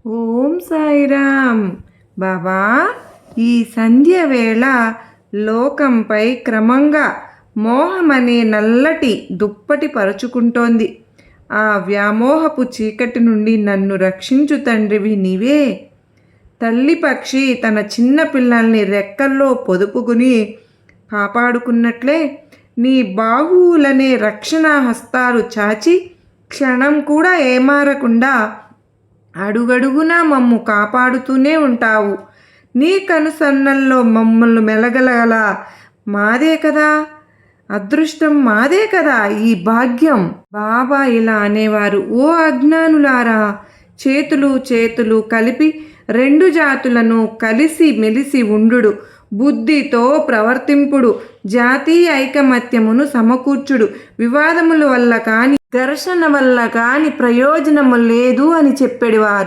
ఓం సాయిరామ్. బాబా, ఈ సంధ్య వేళ లోకంపై క్రమంగా మోహమనే నల్లటి దుప్పటి పరుచుకుంటోంది. ఆ వ్యామోహపు చీకటి నుండి నన్ను రక్షించు తండ్రివి నీవే. తల్లి పక్షి తన చిన్న పిల్లల్ని రెక్కల్లో పొదుపుకుని కాపాడుకున్నట్లే నీ బాహువులనే రక్షణ హస్తాలు చాచి క్షణం కూడా ఏమారకుండా అడుగడుగునా మమ్ము కాపాడుతూనే ఉంటావు. నీ కనుసన్నల్లో మమ్మల్ని మెలగలగల మాదే కదా, అదృష్టం మాదే కదా ఈ భాగ్యం. బాబా ఇలా అనేవారు, ఓ అజ్ఞానులారా, చేతులు కలిపి రెండు జాతులను కలిసి మెలిసి ఉండు, బుద్ధితో ప్రవర్తింపుడు, జాతీయ ఐకమత్యమును సమకూర్చుడు, వివాదముల వల్ల కాని ఘర్షణ వల్ల కాని ప్రయోజనము లేదు అని చెప్పేవారు.